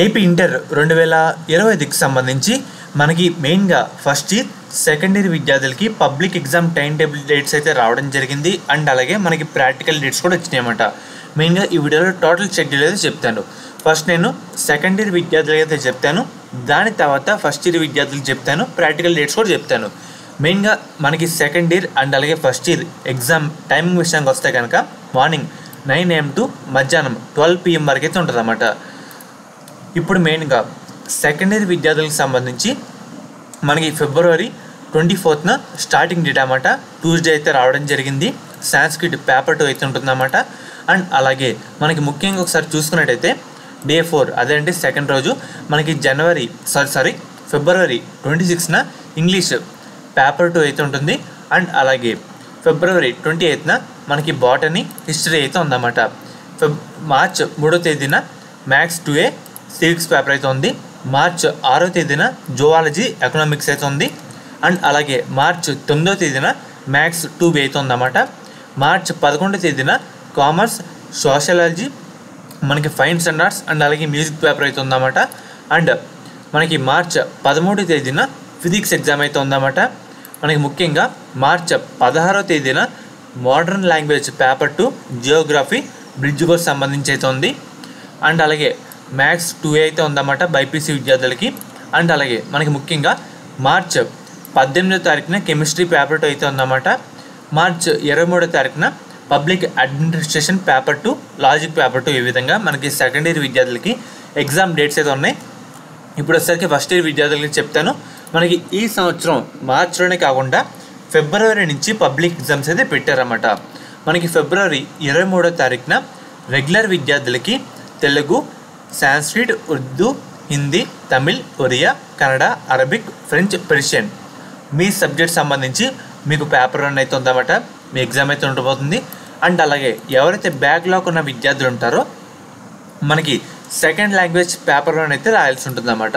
AP inter 2025కి సంబంధించి మనకి మెయిన్గా ఫస్ట్ ఇయర్ సెకండ్ ఇయర్ విద్యార్థులకి public exam time table dates అయితే రావడం జరిగింది. అండ్ అలాగే మనకి ప్రాక్టికల్ డేట్స్ కూడా వచ్చినాయన్నమాట. మెయిన్గా ఈ వీడియోలో టోటల్ షెడ్యూల్ అయితే చెప్తాను. ఫస్ట్ నేను సెకండ్ ఇయర్ విద్యార్థులకి అయితే చెప్తాను, దాని తర్వాత ఫస్ట్ ఇయర్ విద్యార్థులకు చెప్తాను, ప్రాక్టికల్ డేట్స్ కూడా చెప్తాను. మెయిన్గా మనకి సెకండ్ ఇయర్ అండ్ అలాగే ఫస్ట్ ఇయర్ ఎగ్జామ్ టైమింగ్ విషయానికి వస్తే కనుక మార్నింగ్ 9 AM టు మధ్యాహ్నం 12 PM వరకు అయితే ఉంటుంది అన్నమాట. ఇప్పుడు మెయిన్గా సెకండ్ ఇయర్ విద్యార్థులకు సంబంధించి మనకి February 24th స్టార్టింగ్ డేట్ అన్నమాట. ట్యూస్డే అయితే రావడం జరిగింది. సాంస్క్రిట్ పేపర్ 2 అయితే ఉంటుందన్నమాట. అండ్ అలాగే మనకి ముఖ్యంగా ఒకసారి చూసుకున్నట్టయితే Day 4 అదే అంటే సెకండ్ రోజు మనకి February 26th ఇంగ్లీష్ పేపర్ 2 అయితే ఉంటుంది. అండ్ అలాగే February 28th మనకి బాటనీ హిస్టరీ అయితే ఉందన్నమాట. మార్చ్ 3వ తేదీన మ్యాథ్స్ 2A సివిక్స్ పేపర్ అయితే ఉంది. మార్చ్ 6వ తేదీన జువాలజీ ఎకనామిక్స్ అయితే ఉంది. అండ్ అలాగే మార్చ్ 9వ తేదీన మ్యాథ్స్ 2B అయితే ఉందన్నమాట. మార్చ్ 11వ తేదీన కామర్స్ సోషలాలజీ మనకి ఫైన్ స్టాండర్డ్స్ అండ్ అలాగే మ్యూజిక్ పేపర్ అయితే ఉందన్నమాట. అండ్ మనకి మార్చ్ 13వ తేదీన ఫిజిక్స్ ఎగ్జామ్ అయితే ఉందన్నమాట. మనకి ముఖ్యంగా మార్చ్ 16వ తేదీన modern language paper 2 Geography bridge course సంబంధించి అయితే ఉంది. అండ్ అలాగే మ్యాథ్స్ 2A అయితే ఉందన్నమాట బైపీసీ విద్యార్థులకి. అండ్ అలాగే మనకి ముఖ్యంగా మార్చ్ 18వ తారీఖున కెమిస్ట్రీ పేపర్ 2 అయితే ఉందన్నమాట. మార్చ్ 23వ తారీఖున public administration paper 2 logic paper 2 ఈ విధంగా మనకి సెకండ్ ఇయర్ విద్యార్థులకి ఎగ్జామ్ డేట్స్ అయితే ఉన్నాయి. ఇప్పుడు వచ్చేసరికి ఫస్ట్ ఇయర్ విద్యార్థులకి చెప్తాను. మనకి ఈ సంవత్సరం మార్చిలోనే కాకుండా ఫిబ్రవరి నుంచి పబ్లిక్ ఎగ్జామ్స్ అయితే పెట్టారన్నమాట. మనకి February 23వ తారీఖున రెగ్యులర్ విద్యార్థులకి Telugu, Sanskrit, Urdu, Hindi, Tamil, Oriya, Kannada, Arabic, French, Persian మీ సబ్జెక్ట్ సంబంధించి మీకు పేపర్ 1 అయితే ఉందన్నమాట. మీ ఎగ్జామ్ అయితే ఉండబోతుంది. అండ్ అలాగే ఎవరైతే బ్యాక్లాగ్ ఉన్న విద్యార్థులు ఉంటారో మనకి సెకండ్ లాంగ్వేజ్ పేపర్ 1 అయితే రాయాల్సి ఉంటుందన్నమాట.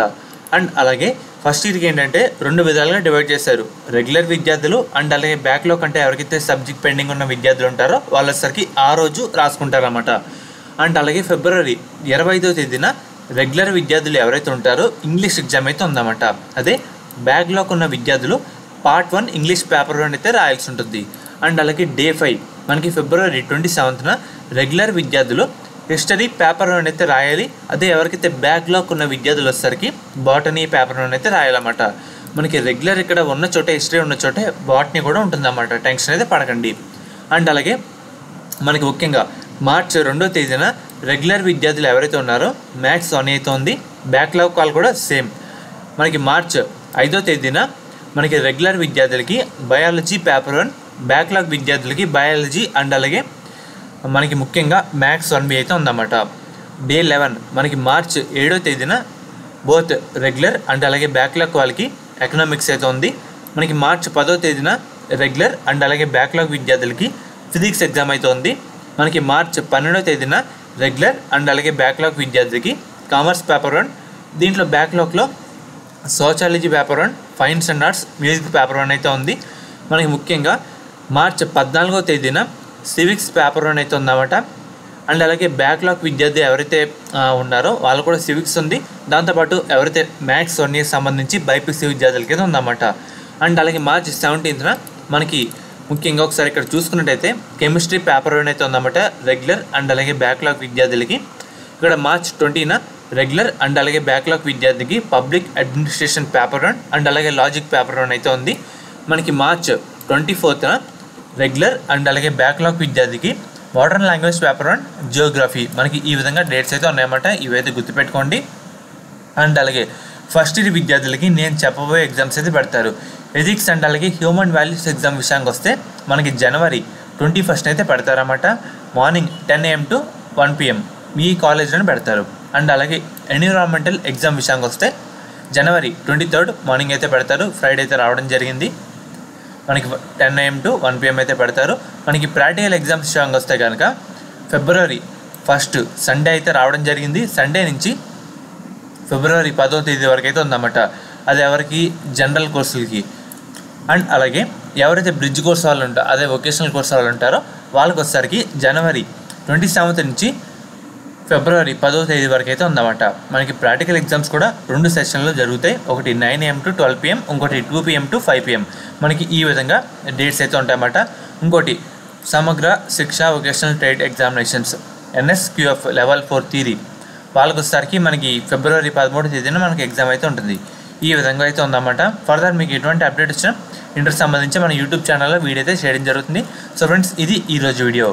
అండ్ అలాగే ఫస్ట్ ఇయర్కి ఏంటంటే 2 విధాలుగా డివైడ్ చేశారు. రెగ్యులర్ విద్యార్థులు అండ్ అలాగే బ్యాక్లాగ్ అంటే ఎవరికైతే సబ్జెక్ట్ పెండింగ్ ఉన్న విద్యార్థులు ఉంటారో వాళ్ళసరికి ఆ రోజు రాసుకుంటారన్నమాట. అండ్ అలాగే February 25వ తేదీన రెగ్యులర్ విద్యార్థులు ఎవరైతే ఉంటారో ఇంగ్లీష్ ఎగ్జామ్ అయితే ఉందన్నమాట. అదే బ్యాక్లాగ్ ఉన్న విద్యార్థులు Part 1 ఇంగ్లీష్ పేపర్ 1 అయితే రాయాల్సి ఉంటుంది. అండ్ అలాగే Day 5 మనకి February 27th రెగ్యులర్ విద్యార్థులు హిస్టరీ పేపర్ 1 అయితే రాయాలి. అదే ఎవరికైతే బ్యాక్లాగ్ ఉన్న విద్యార్థులు వచ్చేసరికి బాటనీ పేపర్ 1 అయితే రాయాలన్నమాట. మనకి రెగ్యులర్ ఇక్కడ ఉన్న చోటే హిస్టరీ ఉన్న చోటే బాటనీ కూడా ఉంటుందన్నమాట. టెన్షన్ అయితే పడకండి. అండ్ అలాగే మనకి ముఖ్యంగా మార్చ్ 2వ తేదీన రెగ్యులర్ విద్యార్థులు ఎవరైతే ఉన్నారో మ్యాథ్స్ 1 అయితే ఉంది. బ్యాక్లాగ్ కాల్ కూడా సేమ్. మనకి మార్చ్ 5వ తేదీన మనకి రెగ్యులర్ విద్యార్థులకి బయాలజీ పేపర్ 1, బ్యాక్లాగ్ విద్యార్థులకి బయాలజీ అండ్ అలాగే మనకి ముఖ్యంగా మ్యాథ్స్ 1B అయితే ఉందన్నమాట. Day 11 మనకి మార్చ్ 7వ తేదీన బోత్ రెగ్యులర్ అండ్ అలాగే బ్యాక్లాగ్ వాళ్ళకి ఎకనామిక్స్ అయితే ఉంది. మనకి మార్చ్ 10వ తేదీన రెగ్యులర్ అండ్ అలాగే బ్యాక్లాగ్ విద్యార్థులకి ఫిజిక్స్ ఎగ్జామ్ అయితే ఉంది. మనకి మార్చ్ 12వ తేదీన రెగ్యులర్ అండ్ అలాగే బ్యాక్లాగ్ విద్యార్థులకి కామర్స్ పేపర్ 1, దీంట్లో బ్యాక్లాగ్లో sociology paper 1, fine standards, music paper 1 అయితే ఉంది. మనకి ముఖ్యంగా మార్చ్ 14వ తేదీన సివిక్స్ పేపర్ 1 అయితే ఉందన్నమాట. అండ్ అలాగే బ్యాక్లాగ్ విద్యార్థి ఎవరైతే ఉన్నారో వాళ్ళు కూడా సివిక్స్ ఉంది. దాంతోపాటు ఎవరైతే మ్యాథ్స్ 1 సంబంధించి బైపీసీ విద్యార్థులకి అయితే ఉందన్నమాట. అండ్ అలాగే మార్చ్ 17th మనకి ముఖ్యంగా ఒకసారి ఇక్కడ చూసుకున్నట్టయితే కెమిస్ట్రీ పేపర్ 1 అయితే ఉందన్నమాట రెగ్యులర్ అండ్ అలాగే బ్యాక్లాగ్ విద్యార్థులకి. ఇక్కడ మార్చ్ 20న రెగ్యులర్ అండ్ అలాగే బ్యాక్లాగ్ విద్యార్థికి పబ్లిక్ అడ్మినిస్ట్రేషన్ పేపర్ 1 అండ్ అలాగే లాజిక్ పేపర్ 1 అయితే ఉంది. మనకి మార్చ్ 24th రెగ్యులర్ అండ్ అలాగే బ్యాక్లాగ్ విద్యార్థికి మోడర్న్ లాంగ్వేజ్ పేపర్ 1, జియోగ్రఫీ మనకి ఈ విధంగా డేట్స్ అయితే ఉన్నాయన్నమాట. ఇవైతే గుర్తుపెట్టుకోండి. అండ్ అలాగే ఫస్ట్ ఇయర్ విద్యార్థులకి నేను చెప్పబోయే ఎగ్జామ్స్ అయితే పెడతారు. ఎథిక్స్ అండ్ అలాగే హ్యూమన్ వాల్యూస్ ఎగ్జామ్ విషయానికి వస్తే మనకి January 21st అయితే పెడతారన్నమాట. మార్నింగ్ 10 AM టు 1 PM మీ కాలేజ్లోనే పెడతారు. అండ్ అలాగే ఎన్విరాన్మెంటల్ ఎగ్జామ్ విషయానికి వస్తే January 23rd మార్నింగ్ అయితే పెడతారు. ఫ్రైడే అయితే రావడం జరిగింది. మనకి 10 AM టు 1 PM అయితే పెడతారు. మనకి ప్రాక్టికల్ ఎగ్జామ్స్ విషయానికి వస్తే కనుక February 1st సండే అయితే రావడం జరిగింది. సండే నుంచి February 10వ తేదీ వరకు అయితే ఉందన్నమాట. అది ఎవరికి జనరల్ కోర్సులకి. అండ్ అలాగే ఎవరైతే బ్రిడ్జ్ కోర్స్ వాళ్ళు ఉంటారో అదే వొకేషనల్ కోర్స్ వాళ్ళు ఉంటారో వాళ్ళకి వచ్చేసరికి January 27th నుంచి ఫిబ్రవరి 10వ తేదీ వరకు అయితే ఉందన్నమాట. మనకి ప్రాక్టికల్ ఎగ్జామ్స్ కూడా 2 సెషన్లు జరుగుతాయి. ఒకటి 9 AM to 12 PM, ఇంకోటి 2 PM to 5 PM. మనకి ఈ విధంగా డేట్స్ అయితే ఉంటాయన్నమాట. ఇంకోటి సమగ్ర శిక్ష vocational trade examinations NSQF level 4 theory వాళ్ళకి వచ్చేసరికి మనకి ఫిబ్రవరి 13వ తేదీన మనకి ఎగ్జామ్ అయితే ఉంటుంది. ఈ విధంగా అయితే ఉందన్నమాట. ఫర్దర్ మీకు ఎటువంటి అప్డేట్ వచ్చినా ఇంటర్ సంబంధించి మన యూట్యూబ్ ఛానల్లో వీడియో అయితే చేయడం జరుగుతుంది. సో ఫ్రెండ్స్, ఇది ఈరోజు వీడియో.